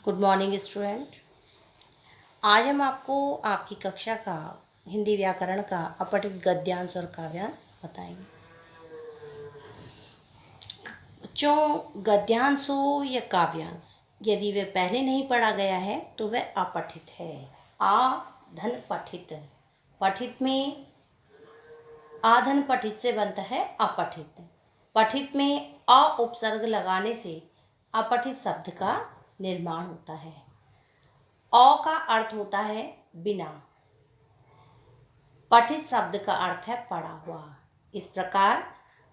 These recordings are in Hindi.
Good morning student. आज हम आपको आपकी कक्षा का हिंदी व्याकरण का अपठित गद्यांश और काव्यांश बताएंगे। बच्चों, गद्यांश हो या काव्यांश, यदि वह पहले नहीं पढ़ा गया है तो वह अपठित है। आ धन पठित, पठित में आ धन पठित से बनता है अपठित। पठित में अ उपसर्ग लगाने से अपठित शब्द का निर्माण होता है। अ का अर्थ होता है बिना, पठित शब्द का अर्थ है पढ़ा हुआ। इस प्रकार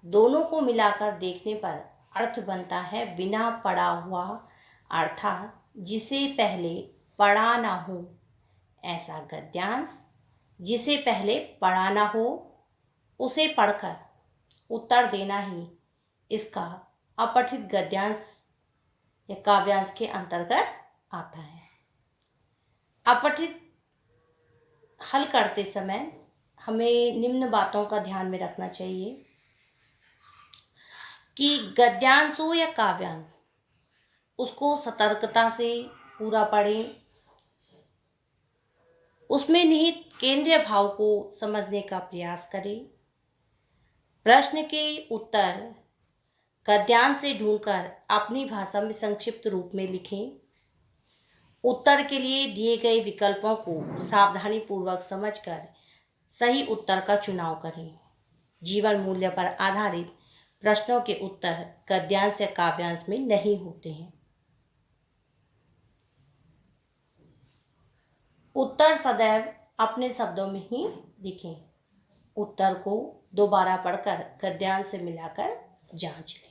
दोनों को मिलाकर देखने पर अर्थ बनता है बिना पढ़ा हुआ, अर्थात जिसे पहले पढ़ा ना हो। ऐसा गद्यांश जिसे पहले पढ़ा ना हो उसे पढ़कर उत्तर देना ही इसका अपठित गद्यांश या काव्यांश के अंतर्गत आता है। अपठित हल करते समय हमें निम्न बातों का ध्यान में रखना चाहिए कि गद्यांश हो या काव्यांश, उसको सतर्कता से पूरा पढ़ें, उसमें निहित केंद्रीय भाव को समझने का प्रयास करें। प्रश्न के उत्तर गद्यांश से ढूंढकर अपनी भाषा में संक्षिप्त रूप में लिखें। उत्तर के लिए दिए गए विकल्पों को सावधानीपूर्वक समझकर सही उत्तर का चुनाव करें। जीवन मूल्य पर आधारित प्रश्नों के उत्तर गद्यांश या काव्यांश में नहीं होते हैं। उत्तर सदैव अपने शब्दों में ही लिखें। उत्तर को दोबारा पढ़कर गद्यांश से मिलाकर जांच लें।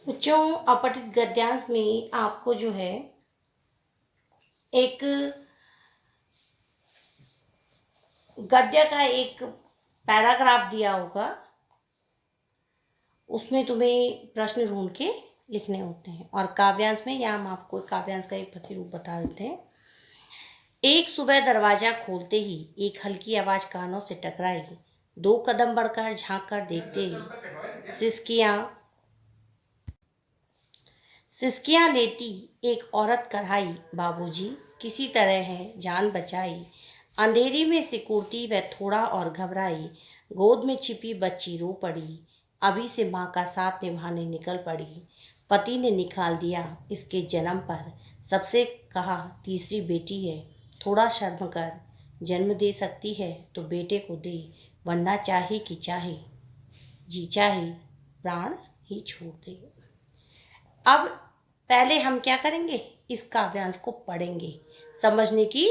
बच्चों, अपठित गद्यांश में आपको जो है एक गद्य का एक पैराग्राफ दिया होगा, उसमें तुम्हें प्रश्न ढूंढ के लिखने होते हैं। और काव्यांश में यहाँ हम आपको काव्यांश का एक प्रतिरूप बता देते हैं। एक सुबह दरवाजा खोलते ही एक हल्की आवाज कानों से टकराई। 2 कदम बढ़कर झांक कर देखते ही सिसकियां लेती एक औरत कढ़ाई। बाबूजी किसी तरह है जान बचाई। अंधेरी में सिकुड़ती वह थोड़ा और घबराई। गोद में छिपी बच्ची रो पड़ी। अभी से माँ का साथ निभाने निकल पड़ी। पति ने निकाल दिया इसके जन्म पर। सबसे कहा तीसरी बेटी है, थोड़ा शर्म कर। जन्म दे सकती है तो बेटे को दे, वरना चाहे कि चाहे जी चाहे प्राण ही छोड़ दे। अब पहले हम क्या करेंगे, इस काव्यांश को पढ़ेंगे, समझने की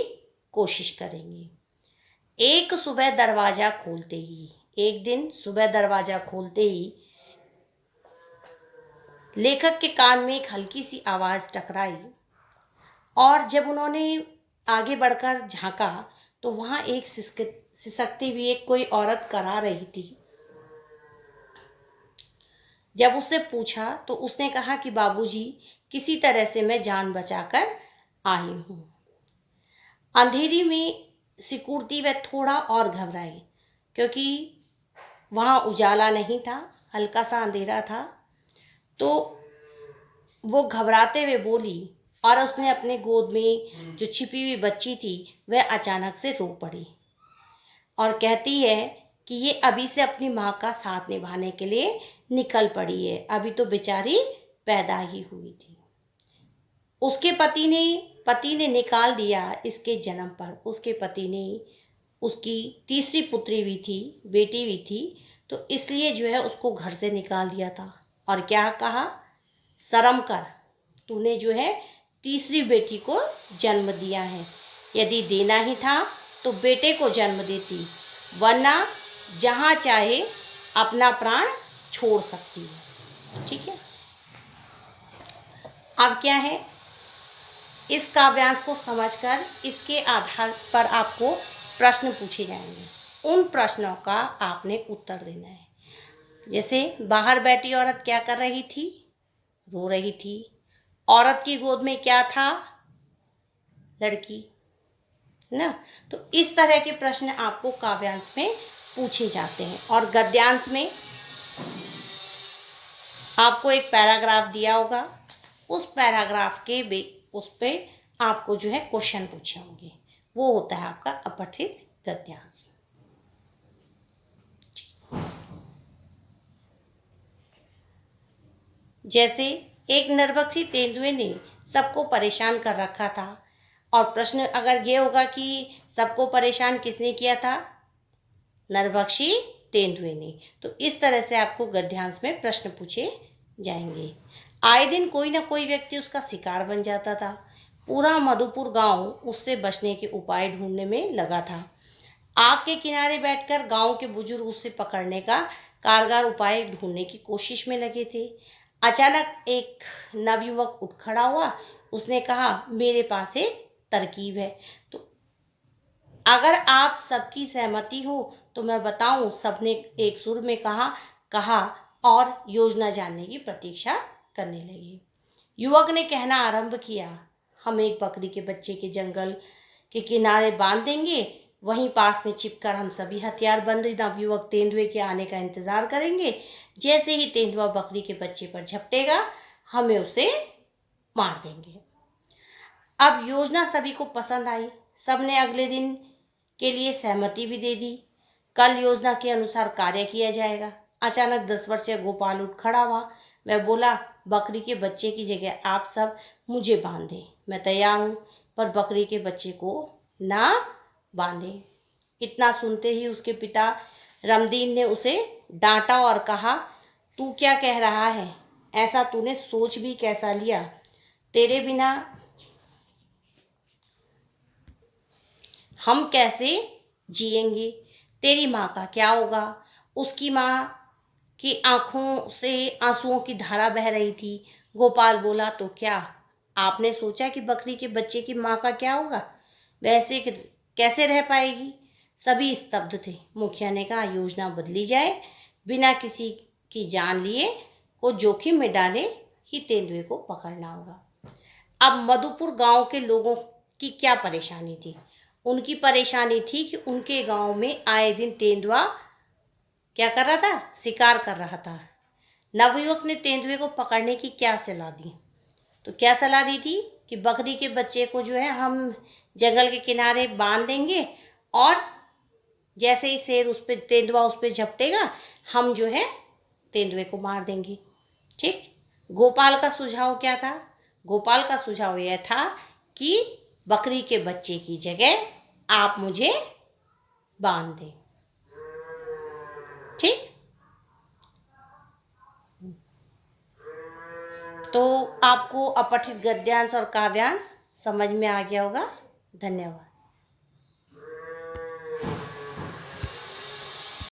कोशिश करेंगे। एक सुबह दरवाजा खोलते ही, एक दिन सुबह दरवाजा खोलते ही लेखक के कान में एक हल्की सी आवाज टकराई और जब उन्होंने आगे बढ़कर झांका तो वहां एक सिसकती हुई एक कोई औरत करा रही थी। जब उससे पूछा तो उसने कहा कि बाबूजी किसी तरह से मैं जान बचाकर आई हूँ। अंधेरी में सिकुड़ती वह थोड़ा और घबराई, क्योंकि वहाँ उजाला नहीं था, हल्का सा अंधेरा था। तो वो घबराते हुए बोली और उसने अपने गोद में जो छिपी हुई बच्ची थी वह अचानक से रो पड़ी और कहती है कि ये अभी से अपनी माँ का साथ निभाने के लिए निकल पड़ी है, अभी तो बेचारी पैदा ही हुई थी। उसके पति ने निकाल दिया इसके जन्म पर। उसके पति ने, उसकी तीसरी पुत्री भी थी, बेटी भी थी, तो इसलिए जो है उसको घर से निकाल दिया था। और क्या कहा, शर्म कर, तूने जो है तीसरी बेटी को जन्म दिया है। यदि देना ही था तो बेटे को जन्म देती, वरना जहाँ चाहे अपना प्राण छोड़ सकती है। ठीक है। अब क्या है, इस काव्यांश को समझकर इसके आधार पर आपको प्रश्न पूछे जाएंगे। उन प्रश्नों का आपने उत्तर देना है। जैसे बाहर बैठी औरत क्या कर रही थी, रो रही थी। औरत की गोद में क्या था, लड़की ना। तो इस तरह के प्रश्न आपको काव्यांश में पूछे जाते हैं। और गद्यांश में आपको एक पैराग्राफ दिया होगा, उस पैराग्राफ के उस पे आपको जो है क्वेश्चन पूछे होंगे, वो होता है आपका अपठित गद्यांश। जैसे एक नरभक्षी तेंदुए ने सबको परेशान कर रखा था, और प्रश्न अगर ये होगा कि सबको परेशान किसने किया था, नरभक्षी तेंदुए ने, तो इस तरह से आपको गद्यांश में प्रश्न पूछे जाएंगे। आए दिन कोई ना कोई व्यक्ति उसका शिकार बन जाता था। पूरा मधुपुर गांव उससे बचने के उपाय ढूंढने में लगा था। आग के किनारे बैठकर गांव के बुजुर्ग उससे पकड़ने का कारगर उपाय ढूंढने की कोशिश में लगे थे। अचानक एक नवयुवक उठ खड़ा हुआ। उसने कहा, मेरे पास एक तरकीब है। तो अगर आप सबकी सहमति हो तो मैं बताऊं, सबने एक सुर में कहा और योजना जानने की प्रतीक्षा करने लगे। युवक ने कहना आरंभ किया, हम एक बकरी के बच्चे के जंगल के किनारे बांध देंगे, वहीं पास में छिपकर हम सभी हथियारबंद नवयुवक तेंदुए के आने का इंतजार करेंगे। जैसे ही तेंदुआ बकरी के बच्चे पर झपटेगा, हमें उसे मार देंगे। अब योजना सभी को पसंद आई। सबने अगले दिन के लिए सहमति भी दे दी। कल योजना के अनुसार कार्य किया जाएगा। अचानक 10 वर्षीय गोपाल उठ खड़ा हुआ। वह बोला, बकरी के बच्चे की जगह आप सब मुझे बांध दें, मैं तैयार हूँ, पर बकरी के बच्चे को ना बांधे। इतना सुनते ही उसके पिता रमदीन ने उसे डांटा और कहा, तू क्या कह रहा है, ऐसा तूने सोच भी कैसा लिया, तेरे बिना हम कैसे जिएंगे, तेरी माँ का क्या होगा। उसकी माँ की आंखों से आंसुओं की धारा बह रही थी। गोपाल बोला, तो क्या आपने सोचा कि बकरी के बच्चे की माँ का क्या होगा, वैसे कैसे रह पाएगी। सभी स्तब्ध थे। मुखिया ने कहा, योजना बदली जाए, बिना किसी की जान लिए को जोखिम में डाले ही तेंदुए को पकड़ना होगा। अब मधुपुर गांव के लोगों की क्या परेशानी थी। उनकी परेशानी थी कि उनके गांव में आए दिन तेंदुआ क्या कर रहा था, शिकार कर रहा था। नवयुवक ने तेंदुए को पकड़ने की क्या सलाह दी, तो क्या सलाह दी थी कि बकरी के बच्चे को जो है हम जंगल के किनारे बांध देंगे, और जैसे ही शेर उस पर तेंदुआ उस पर झपटेगा, हम जो है तेंदुए को मार देंगे। ठीक। गोपाल का सुझाव क्या था। गोपाल का सुझाव यह था कि बकरी के बच्चे की जगह आप मुझे बांध दें। ठीक। तो आपको अपठित गद्यांश और काव्यांश समझ में आ गया होगा। धन्यवाद।